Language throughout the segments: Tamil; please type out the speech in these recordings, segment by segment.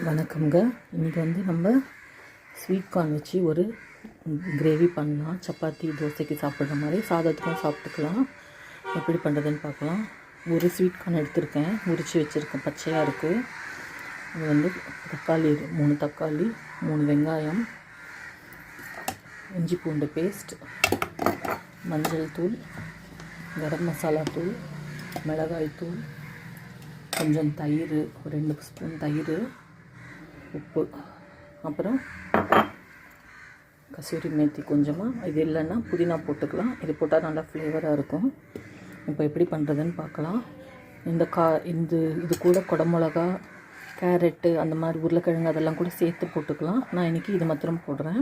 வணக்கம்ங்க. இன்றைக்கி நம்ம ஸ்வீட் கார்ன் வச்சு ஒரு கிரேவி பண்ணலாம். சப்பாத்தி தோசைக்கு சாப்பிட்ற மாதிரி சாதத்துக்கும் சாப்பிட்டுக்கலாம். எப்படி பண்ணுறதுன்னு பார்க்கலாம். ஒரு ஸ்வீட் கார்ன் எடுத்திருக்கேன், உரித்து வச்சுருக்கேன், பச்சையாக இருக்குது. இது தக்காளி 3 தக்காளி, 3 வெங்காயம், இஞ்சி பூண்டு பேஸ்ட், மஞ்சள் தூள், கரம் மசாலா தூள், மிளகாய் தூள், கொஞ்சம் தயிர், ஒரு 2 ஸ்பூன் தயிர், உப்பு, அப்புறம் கசூரி மேத்தி கொஞ்சமாக. இது இல்லைன்னா புதினா போட்டுக்கலாம். இது போட்டால் நல்லா ஃப்ளேவராக இருக்கும். இப்போ எப்படி பண்ணுறதுன்னு பார்க்கலாம். இது கூட குடமிளகா, கேரட்டு, அந்த மாதிரி உருளைக்கிழங்கு அதெல்லாம் கூட சேர்த்து போட்டுக்கலாம். நான் இன்றைக்கி இது மாத்திரம் போடுறேன்.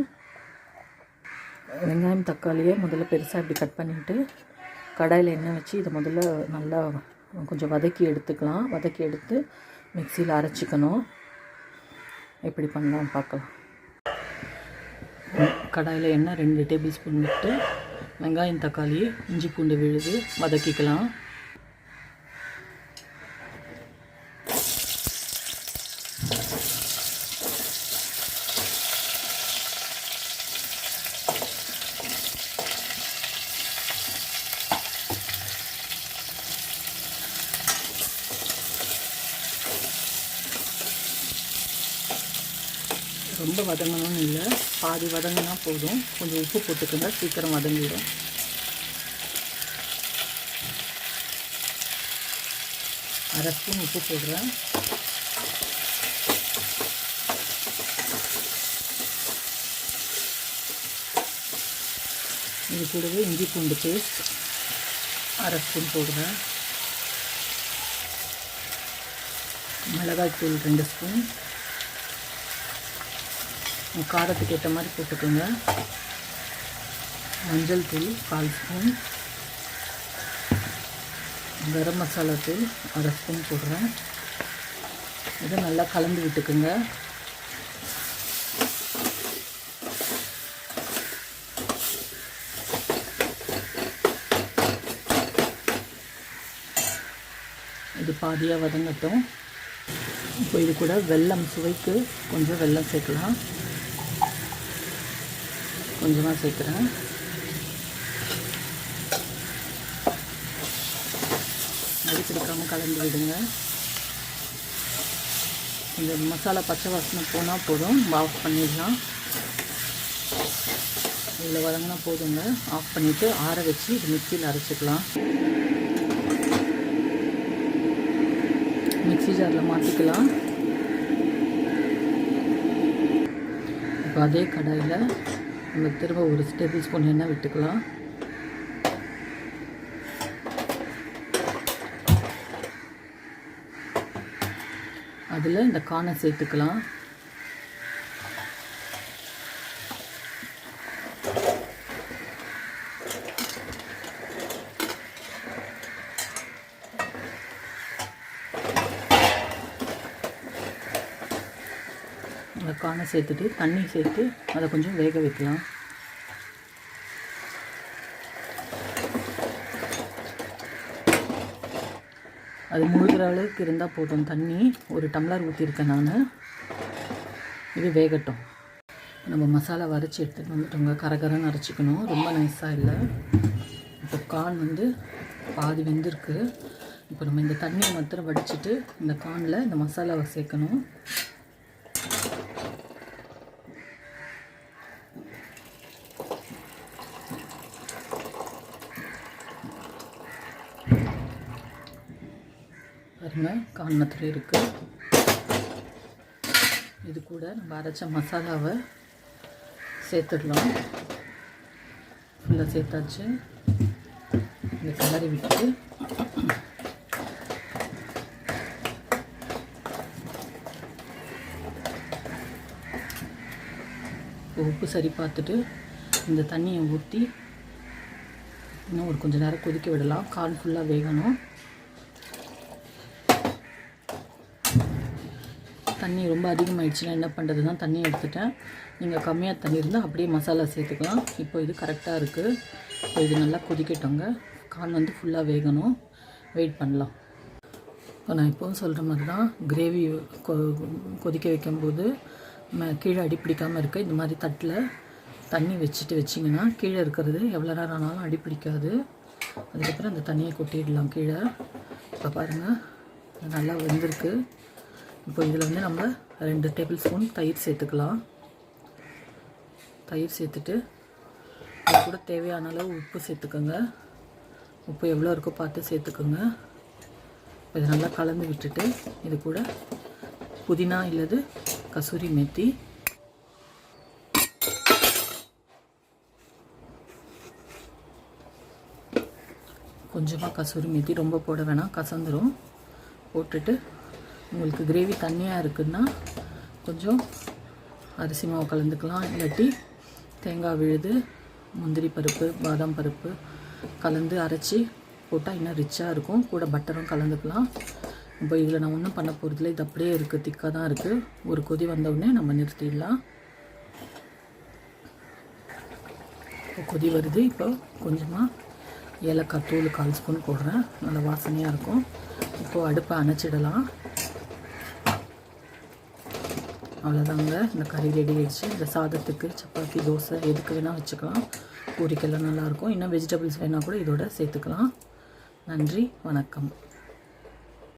வெங்காயம் தக்காளியை முதல்ல பெருசாக இப்படி கட் பண்ணிவிட்டு கடாயில் எண்ணெய் வச்சு இதை முதல்ல நல்லா கொஞ்சம் வதக்கி எடுத்துக்கலாம். வதக்கி எடுத்து மிக்சியில் அரைச்சிக்கணும். எப்படி பண்ணலாம் பார்க்கலாம். கடாயில் எண்ணெய் 2 டேபிள் ஸ்பூன் விட்டு வெங்காயம் தக்காளி இஞ்சி பூண்டு விழுது வதக்கிக்கலாம். ரொம்ப வதங்கணும்னு இல்லை, பாதி வதங்கினா போதும். கொஞ்சம் உப்பு போட்டுக்கோங்க, சீக்கிரம் வதங்கிடும். அரை ஸ்பூன் உப்பு போடுறேன். இது கூடவே இஞ்சி பூண்டு பேஸ்ட் அரை ஸ்பூன் போடுறேன். மிளகாய் தூள் 2 ஸ்பூன், காரத்துக்கு ஏற்ற மாதிரி போட்டுக்கோங்க. மஞ்சள் தூள் 1/4 ஸ்பூன், கரம் மசாலா தூள் அரை ஸ்பூன் போடுறேன். இதை நல்லா கலந்து விட்டுக்குங்க. இது பாதியாக வதங்கட்டும். இப்போ இது கூட வெல்லம், சுவைக்கு கொஞ்சம் வெல்லம் சேர்க்கலாம். கொஞ்சமாக சேர்க்குறேன். அடிப்பிடிக்காமல் கலந்து விடுங்க. இந்த மசாலா பச்சை வாசனை போனால் போதும், ஆஃப் பண்ணிடலாம். இதில் வதங்கினா போதுங்க. ஆஃப் பண்ணிவிட்டு ஆற வச்சு இது மிக்சியில் அரைச்சிக்கலாம். மிக்சி ஜாரில் மாற்றிக்கலாம். இப்போ அதே கடாயில் நம்ம திரும்ப ஒரு டேபிள் ஸ்பூன் எண்ணெய் விட்டுக்கலாம். அதில் இந்த கார்னை சேர்த்துக்கலாம். அந்த கார்னை சேர்த்துட்டு தண்ணி சேர்த்து அதை கொஞ்சம் வேக வைக்கலாம். அது முழுகிற அளவுக்கு இருந்தால் போதும். தண்ணி 1 டம்ளர் ஊற்றிருக்கேன் நான். இது வேகட்டும். நம்ம மசாலா வரைச்சி எடுத்துகிட்டு வந்துட்டோங்க. கரகரன்னு அரைச்சிக்கணும், ரொம்ப நைஸாக இல்லை. இப்போ கார்ன் பாதி வெந்திருக்கு. இப்போ நம்ம இந்த தண்ணியை மாத்திரம் வடிச்சிட்டு இந்த கார்னில் இந்த மசாலாவை சேர்க்கணும். பாருங்க, கார்ன் மாத்திரம் இருக்குது. இது கூட நம்ம அரைச்ச மசாலாவை சேர்த்துடலாம். ஃபுல்லாக சேர்த்தாச்சு. இந்த கிளறி விட்டு உப்பு சரி பார்த்துட்டு இந்த தண்ணியை ஊற்றி இன்னும் கொஞ்சம் நேரம் கொதிக்க விடலாம். கார்ன் ஃபுல்லாக வேகணும். தண்ணி ரொம்ப அதிகமாகிடுச்சுன்னா என்ன பண்ணுறதுன்னா தண்ணி எடுத்துட்டேன். நீங்கள் கம்மியாக தண்ணி இருந்தால் அப்படியே மசாலா சேர்த்துக்கலாம். இப்போ இது கரெக்டாக இருக்குது. இப்போ இது நல்லா கொதிக்கட்டோங்க. கார்ன் ஃபுல்லாக வேகணும். வெயிட் பண்ணலாம். இப்போ நான் எப்போவும் சொல்கிற மாதிரி தான் கிரேவி கொதிக்க வைக்கும்போது கீழே அடி பிடிக்காமல் இருக்க இந்த மாதிரி தட்டில் தண்ணி வச்சுட்டு வச்சிங்கன்னா கீழே இருக்கிறது எவ்வளோ நேரம் ஆனாலும் அடி பிடிக்காது. அதுக்கப்புறம் அந்த தண்ணியை கொட்டிடலாம் கீழே. இப்போ பாருங்கள் நல்லா வெந்திருக்கு. இப்போ இதில் வந்து நம்ம 2 டேபிள் ஸ்பூன் தயிர் சேர்த்துக்கலாம். தயிர் சேர்த்துட்டு அது கூட தேவையான அளவு உப்பு சேர்த்துக்கோங்க. உப்பு எவ்வளோ இருக்கோ பார்த்து சேர்த்துக்கோங்க. இதை நல்லா கலந்து விட்டுட்டு இது கூட புதினா இல்லது கசூரி மேத்தி, கொஞ்சமாக கசூரி மேத்தி, ரொம்ப போட வேணாம், கசந்துரும். போட்டுட்டு உங்களுக்கு கிரேவி தண்ணியாக இருக்குதுன்னா கொஞ்சம் அரிசி மாவு கலந்துக்கலாம். இல்லாட்டி தேங்காய் விழுது, முந்திரி பருப்பு, பாதாம் பருப்பு கலந்து அரைச்சி போட்டால் இன்னும் ரிச்சாக இருக்கும். கூட பட்டரும் கலந்துக்கலாம். இப்போ இதில் நான் ஒன்றும் பண்ண போகிறதில்ல, இது அப்படியே இருக்குது, திக்காக தான் இருக்குது. ஒரு கொதி வந்தவுடனே நம்ம நிறுத்திடலாம். இப்போ கொதி வருது. இப்போ கொஞ்சமாக ஏலக்காய் தூள் 1/4 ஸ்பூன் போடுறேன், நல்லா வாசனையாக இருக்கும். இப்போது அடுப்பை அணைச்சிடலாம். அவ்வளோதாங்க, இந்த கறி ரெடி ஆகிடுச்சு. இந்த சாதத்துக்கு, சப்பாத்தி, தோசை எதுக்கு வேணால் வச்சுக்கலாம். பூரிக்கெல்லாம் நல்லாயிருக்கும். இன்னும் வெஜிடபிள்ஸ் வேணால் கூட இதோட சேர்த்துக்கலாம். நன்றி, வணக்கம்.